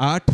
8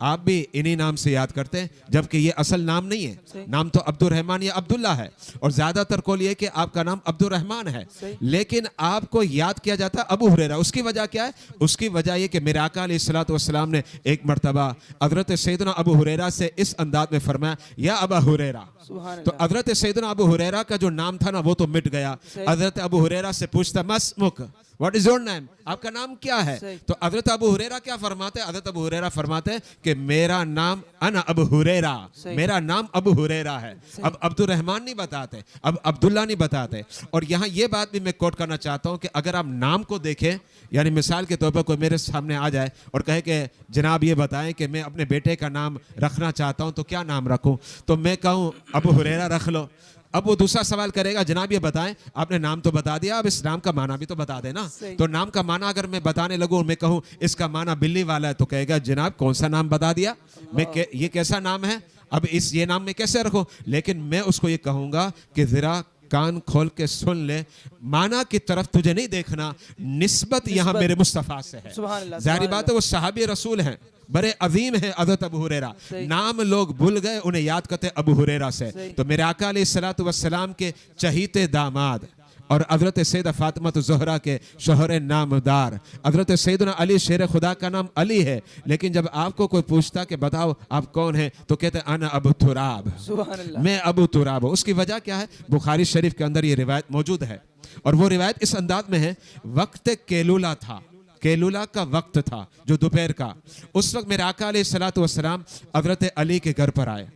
آپ بھی انہی نام سے یاد کرتے ہیں جبکہ یہ اصل نام نہیں ہے. نام تو عبد الرحمن یا عبداللہ ہے اور زیادہ تر قول یہ کہ آپ کا نام عبد الرحمن ہے, لیکن آپ کو یاد کیا جاتا ہے ابو ہریرہ. اس کی وجہ کیا ہے؟ اس کی وجہ یہ کہ میرے آقا علیہ الصلوۃ والسلام نے ایک مرتبہ حضرت سیدنا ابو ہریرہ سے اس انداز میں فرمایا یا ابا ہریرہ. تو حضرت سیدنا ابو ہریرہ کا جو نام تھا نا وہ تو مٹ گیا. حضرت ابو ہریرہ سے پوچھتا ما اسمک, واٹ از یور نیم, آپ کا نام کیا ہے؟ تو حضرت ابو ہریرہ کیا فرماتے ہیں؟ حضرت ابو ہریرہ فرماتے ہیں کہ میرا نام انا ابو ہریرہ, میرا نام ابو ہریرہ ہے. اب عبد الرحمن نہیں بتاتے, اب عبداللہ نہیں بتاتے. اور یہاں یہ بات بھی میں کوٹ کرنا چاہتا ہوں کہ اگر آپ نام کو دیکھیں, یعنی مثال کے طور پر کوئی میرے سامنے آ جائے اور کہے کہ جناب یہ بتائیں کہ میں اپنے بیٹے کا نام رکھنا چاہتا ہوں تو کیا نام رکھوں, تو میں کہوں ابو ہریرہ رکھ لو. اب وہ دوسرا سوال کرے گا جناب یہ بتائیں آپ نے نام تو بتا دیا, اب اس نام کا معنی بھی تو بتا دیں نا. تو نام کا معنی اگر میں بتانے لگوں اور میں کہوں اس کا معنی بلی والا ہے تو کہے گا جناب کون سا نام بتا دیا, میں یہ کیسا نام ہے, اب یہ نام میں کیسے رکھوں. لیکن میں اس کو یہ کہوں گا کہ ذرا کان کھول کے سن لے, معنی کی طرف تجھے نہیں دیکھنا, نسبت یہاں میرے مصطفیٰ سے ہے. ظاہری بات ہے وہ صحابی رسول ہیں, بڑے عظیم ہیں حضرت ابو ہریرہ. نام لوگ بھول گئے, انہیں یاد کرتے ابو ہریرہ سے. تو میرے آقا علیہ الصلوۃ والسلام کے چہیتے داماد اور حضرت سیدہ فاطمہ الزہرا کے شوہر نامدار حضرت سیدنا علی شیر خدا کا نام علی ہے, لیکن جب آپ کو کوئی پوچھتا کہ بتاؤ آپ کون ہیں تو کہتے ہیں انا ابو تراب, میں ابو تراب ہوں. اس کی وجہ کیا ہے؟ بخاری شریف کے اندر یہ روایت موجود ہے اور وہ روایت اس انداز میں ہے, وقت کیلولا تھا, کیلولا کا وقت تھا جو دوپہر کا. اس وقت میرے آقا علیہ الصلوۃ والسلام حضرت علی کے گھر پر آئے.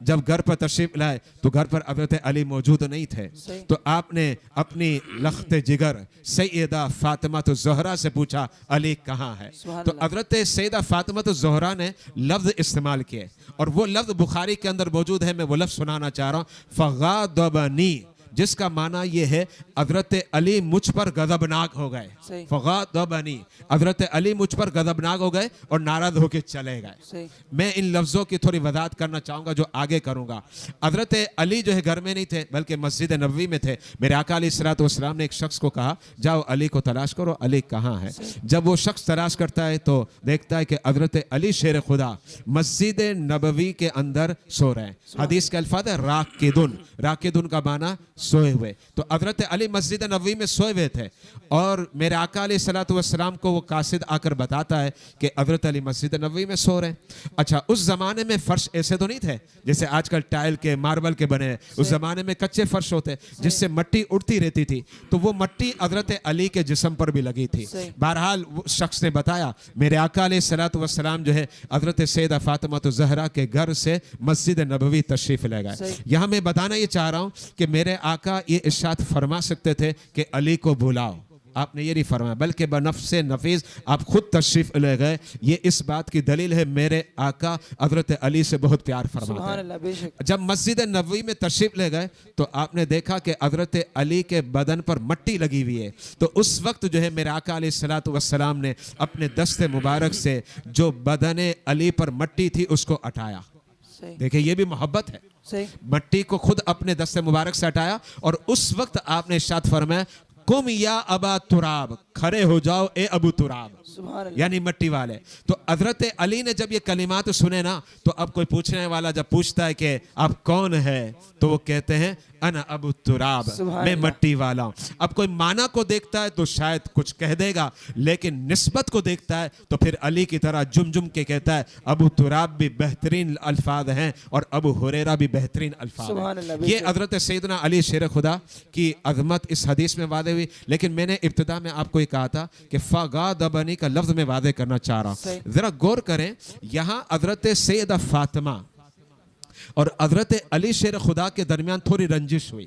جب گھر پر تشریف لائے تو گھر پر حضرت علی موجود نہیں تھے. تو آپ نے اپنی لخت جگر سیدہ فاطمہ الزہرا سے پوچھا علی کہاں ہے. تو حضرت سیدہ فاطمہ الزہرا نے لفظ استعمال کیے اور وہ لفظ بخاری کے اندر موجود ہے, میں وہ لفظ سنانا چاہ رہا ہوں, فغاضبنی, جس کا معنی یہ ہے حضرت علی مجھ پر غضبناک ہو گئے. فغاضبنی, حضرت علی مجھ پر غضبناک ہو گئے اور ناراض ہو کے چلے گئے. میں ان لفظوں کی تھوڑی وضاحت کرنا چاہوں گا جو آگے کروں گا. حضرت علی جو ہے گھر میں نہیں تھے بلکہ مسجد نبوی میں تھے. میرے آقا علیہ الصلوۃ والسلام نے ایک شخص کو کہا جاؤ علی کو تلاش کرو, علی کہاں ہے. جب وہ شخص تلاش کرتا ہے تو دیکھتا ہے کہ حضرت علی شیر خدا مسجد نبوی کے اندر سو رہے ہیں. حدیث کے الفاظ ہے راکدن, راکدن کا معنی سوئے ہوئے. تو حضرت علی مسجد نبوی میں سوئے ہوئے تھے اور میرے آقا علیہ الصلوۃ والسلام کو وہ قاصد آ کر بتاتا ہے کہ حضرت علی مسجد نبوی میں سو رہے ہیں. اچھا اس زمانے میں فرش ایسے تو نہیں تھے جیسے آج کل ٹائل کے ماربل کے بنے ہیں, اس زمانے میں کچے فرش ہوتے جس سے مٹی اڑتی رہتی تھی. تو وہ مٹی حضرت علی کے جسم پر بھی لگی تھی. بہرحال وہ شخص نے بتایا میرے آقا علیہ الصلوۃ والسلام جو ہے حضرت سیدہ فاطمہ الزہرا کے گھر سے مسجد نبوی تشریف لے گئے. یہاں میں بتانا یہ چاہ رہا ہوں کہ میرے آقا یہ ارشاد فرما سکتے تھے کہ علی کو بلاؤ, آپ نے یہ نہیں فرمایا بلکہ بنفس نفیس آپ خود تشریف لے گئے. یہ اس بات کی دلیل ہے میرے آقا حضرت علی سے بہت پیار فرماتے ہیں. جب مسجد نبوی میں تشریف لے گئے تو آپ نے دیکھا کہ حضرت علی کے بدن پر مٹی لگی ہوئی ہے. تو اس وقت جو ہے میرے آقا علیہ الصلوۃ والسلام نے اپنے دست مبارک سے جو بدن علی پر مٹی تھی اس کو ہٹایا. دیکھیں یہ بھی محبت ہے, مٹی کو خود اپنے دست مبارک سے ہٹایا اور اس وقت آپ نے ارشاد فرمایا قم یا ابا تراب, کھڑے ہو جاؤ اے ابو تراب, یعنی مٹی والے. تو حضرت علی نے جب یہ کلمات سنے نا تو اب کوئی پوچھنے والا جب پوچھتا ہے کہ آپ کون ہے تو وہ کہتے ہیں انا ابو تراب, میں مٹی والا ہوں. اب کوئی معنی کو دیکھتا ہے تو شاید کچھ کہہ دے گا, لیکن نسبت کو دیکھتا ہے تو پھر علی کی طرح جم جم کے کہتا ہے ابو تراب بھی بہترین الفاظ ہیں اور ابو ہریرہ بھی بہترین الفاظ ہیں. یہ حضرت سیدنا علی شیر خدا کی عظمت اس حدیث میں واضح ہوئی. لیکن میں نے ابتدا میں آپ کو یہ کہا تھا کہ فغاضبنی کا لفظ میں واضح کرنا چاہ رہا ہوں. ذرا غور کریں, یہاں حضرت سیدہ فاطمہ اور حضرت علی شیر خدا کے درمیان تھوڑی رنجش ہوئی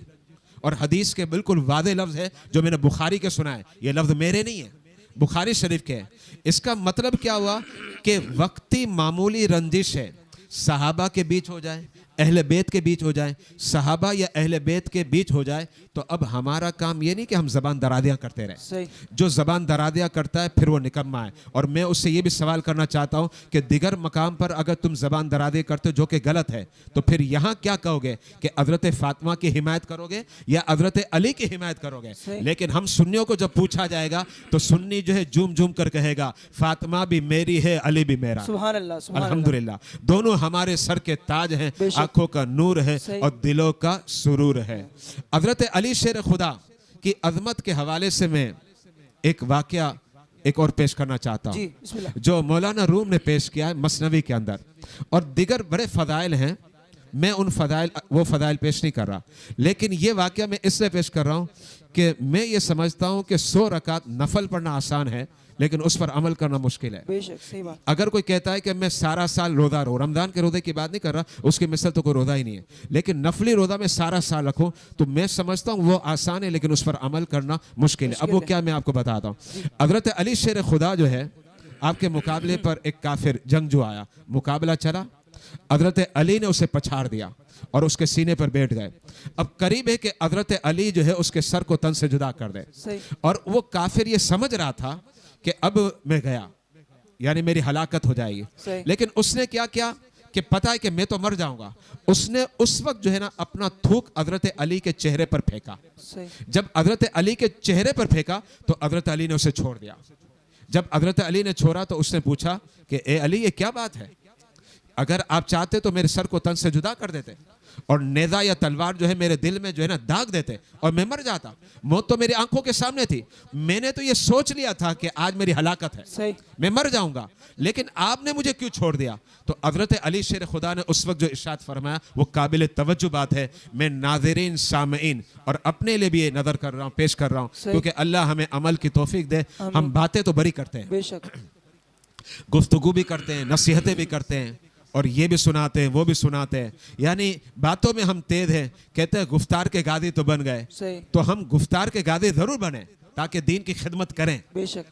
اور حدیث کے بالکل واضح لفظ ہے جو میں نے بخاری کے سنا ہے, یہ لفظ میرے نہیں ہیں بخاری شریف کے ہیں. اس کا مطلب کیا ہوا کہ وقتی معمولی رنجش ہے, صحابہ کے بیچ ہو جائے, اہل بیت کے بیچ ہو جائیں، صحابہ یا اہل بیت کے بیچ ہو جائے، تو اب ہمارا کام یہ نہیں کہ ہم زبان درازیاں کرتے رہیں. جو زبان درازیاں کرتا ہے پھر وہ نکما ہے. اور میں اس سے یہ بھی سوال کرنا چاہتا ہوں کہ دیگر مقام پر اگر تم زبان درازی کرتے ہو جو کہ غلط ہے، تو پھر یہاں کیا کہو گے کہ حضرت فاطمہ کی حمایت کرو گے یا حضرت علی کی حمایت کرو گے؟ لیکن ہم سنیوں کو جب پوچھا جائے گا تو سنی جو ہے جھوم جھوم کر کہے گا فاطمہ بھی میری ہے، علی بھی میرا. سبحان اللہ، سبحان اللہ. الحمدللہ دونوں ہمارے سر کے تاج ہیں، آنکھوں کا نور ہے اور دلوں کا سرور ہے. حضرت علی شیر خدا کی عظمت کے حوالے سے میں ایک واقعہ ایک اور پیش کرنا چاہتا ہوں جو مولانا روم نے پیش کیا ہے مثنوی کے اندر، اور دیگر بڑے فضائل ہیں. میں ان وہ فضائل پیش نہیں کر رہا، لیکن یہ واقعہ میں اس لیے پیش کر رہا ہوں کہ میں یہ سمجھتا ہوں کہ 100 رکعت نفل پڑھنا آسان ہے لیکن اس پر عمل کرنا مشکل ہے. اگر کوئی کہتا ہے کہ میں سارا سال روزہ رہوں، رمضان کے روزے کی بات نہیں کر رہا، اس کی مثل تو کوئی روزہ ہی نہیں ہے، لیکن نفلی روزہ میں سارا سال رکھوں تو میں سمجھتا ہوں وہ آسان ہے لیکن اس پر عمل کرنا مشکل ہے. اب وہ کیا میں آپ کو بتاتا ہوں. حضرت علی شیر خدا جو ہے آپ کے مقابلے پر ایک کافر جنگجو آیا، مقابلہ چلا، حضرت علی نے اسے پچھاڑ دیا اور اس کے سینے پر بیٹھ گئے. اب قریب ہے کہ حضرت علی جو ہے اس کے سر کو تن سے جدا کر دے، اور وہ کافر یہ سمجھ رہا تھا کہ اب میں گیا یعنی میری ہلاکت ہو جائے گی، لیکن اس نے کیا کیا کہ پتا ہے کہ میں تو مر جاؤں گا، اس نے اس وقت جو ہے نا اپنا تھوک حضرت علی کے چہرے پر پھینکا. جب حضرت علی کے چہرے پر پھینکا تو حضرت علی نے اسے چھوڑ دیا. جب حضرت علی نے چھوڑا تو اس نے پوچھا کہ اے علی یہ کیا بات ہے، اگر آپ چاہتے تو میرے سر کو تن سے جدا کر دیتے اور نیزہ یا تلوار جو ہے میرے دل میں جو ہے نا داغ دیتے اور میں مر جاتا. موت تو میری آنکھوں کے سامنے تھی، میں نے تو یہ سوچ لیا تھا کہ آج میری ہلاکت ہے، میں مر جاؤں گا، لیکن آپ نے مجھے کیوں چھوڑ دیا؟ تو حضرت علی شیر خدا نے اس وقت جو ارشاد فرمایا وہ قابل توجہ بات ہے. میں ناظرین سامعین اور اپنے لیے بھی یہ نظر کر رہا ہوں، پیش کر رہا ہوں، کیونکہ اللہ ہمیں عمل کی توفیق دے. ہم باتیں تو بڑی کرتے ہیں، گفتگو بھی کرتے ہیں، نصیحتیں بھی کرتے ہیں اور یہ بھی سناتے ہیں وہ بھی سناتے ہیں، یعنی باتوں میں ہم تیز ہیں. کہتے ہیں گفتار کے غازی تو بن گئے، تو ہم گفتار کے غازی ضرور بنیں تاکہ دین کی خدمت کریں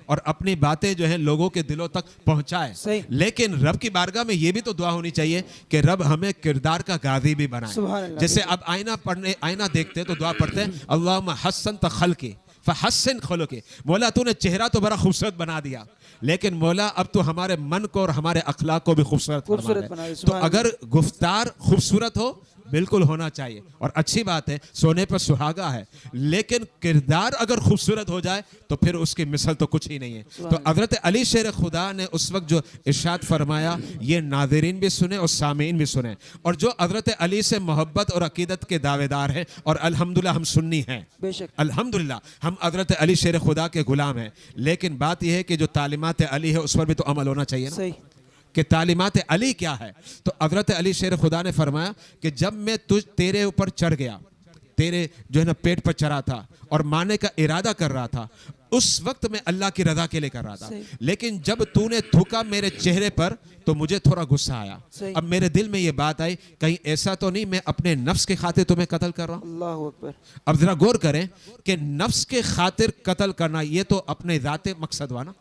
اور اپنی باتیں جو ہیں لوگوں کے دلوں تک پہنچائیں. لیکن رب کی بارگاہ میں یہ بھی تو دعا ہونی چاہیے کہ رب ہمیں کردار کا غازی بھی بنائے. جیسے اب آئینہ دیکھتے تو دعا پڑھتے ہیں اللہم حسنت خلقی فحسن خلقی، مولا تو نے چہرہ تو بڑا خوبصورت بنا دیا، لیکن مولا اب تو ہمارے من کو اور ہمارے اخلاق کو بھی خوبصورت بنا دے. تو اگر گفتار خوبصورت ہو بالکل ہونا چاہیے اور اچھی بات ہے، سونے پر سہاگا ہے، لیکن کردار اگر خوبصورت ہو جائے تو پھر اس کی مثل تو کچھ ہی نہیں ہے. تو حضرت علی شیر خدا نے اس وقت جو ارشاد فرمایا یہ ناظرین بھی سنیں اور سامعین بھی سنیں. اور جو حضرت علی سے محبت اور عقیدت کے دعوے دار ہیں، اور الحمدللہ ہم سنی ہیں، الحمدللہ ہم حضرت علی شیر خدا کے غلام ہیں، لیکن بات یہ ہے کہ جو تعلیمات علی ہے اس پر بھی تو عمل ہونا چاہیے نا کہ تعلیمات علی کیا ہے. تو حضرت علی شیر خدا نے فرمایا کہ جب میں تیرے اوپر چڑھ گیا، تیرے جو ہے نا پیٹ پر چڑھا تھا اور مارنے کا ارادہ کر رہا تھا، اس وقت میں اللہ کی رضا کے لیے کر رہا تھا، لیکن جب تو نے تھوکا میرے چہرے پر تو مجھے تھوڑا غصہ آیا. اب میرے دل میں یہ بات آئی کہیں ایسا تو نہیں میں اپنے نفس کے خاطر تمہیں قتل کر رہا ہوں. اللہ اکبر. اب ذرا غور کریں کہ نفس کے خاطر قتل کرنا یہ تو اپنے ذات مقصد ہوا نا.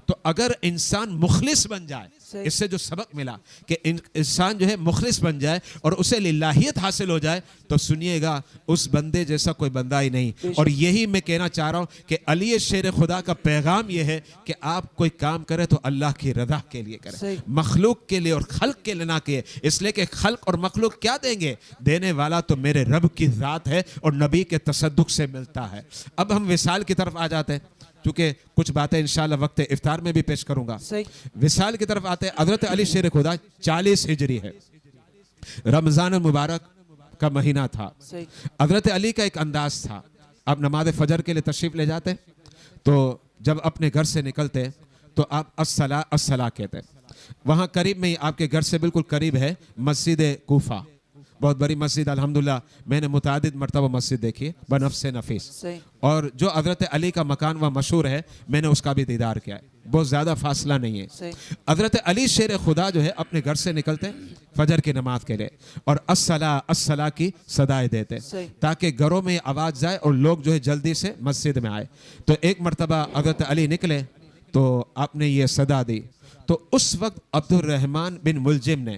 تو اگر انسان مخلص بن جائے، اس سے جو سبق ملا کہ انسان جو ہے مخلص بن جائے اور اسے للہیت حاصل ہو جائے تو سنیے گا اس بندے جیسا کوئی بندہ ہی نہیں. اور یہی میں کہنا چاہ رہا ہوں کہ علی شیر خدا کا پیغام یہ ہے کہ آپ کوئی کام کرے تو اللہ کی رضا کے لیے کریں، مخلوق کے لیے اور خلق کے لیے نہ کیے. اس لیے کہ خلق اور مخلوق کیا دیں گے؟ دینے والا تو میرے رب کی ذات ہے اور نبی کے تصدق سے ملتا ہے. اب ہم وصال کی طرف آ جاتے ہیں، کیونکہ کچھ باتیں انشاءاللہ وقت افطار میں بھی پیش کروں گا. وصال کی طرف آتے ہیں. حضرت علی شیر خدا 40 ہجری ہے، رمضان المبارک کا مہینہ تھا. حضرت علی کا ایک انداز تھا، آپ نماز فجر کے لیے تشریف لے جاتے تو جب اپنے گھر سے نکلتے تو آپ الصلاۃ الصلاۃ کہتے. وہاں قریب میں ہی آپ کے گھر سے بالکل قریب ہے مسجد کوفہ، بہت بڑی مسجد، الحمدللہ میں نے متعدد مرتبہ مسجد دیکھی ہے بنفس نفیس. اور جو حضرت علی کا مکان وہاں مشہور ہے میں نے اس کا بھی دیدار کیا ہے، بہت زیادہ فاصلہ نہیں ہے. حضرت علی شیر خدا جو ہے اپنے گھر سے نکلتے فجر کی نماز کے لیے اور الصلاۃ الصلاۃ کی صدائیں دیتے تاکہ گھروں میں آواز جائے اور لوگ جو ہے جلدی سے مسجد میں آئے. تو ایک مرتبہ حضرت علی نکلے تو آپ نے یہ صدا دی، تو اس وقت عبد الرحمن بن ملجم نے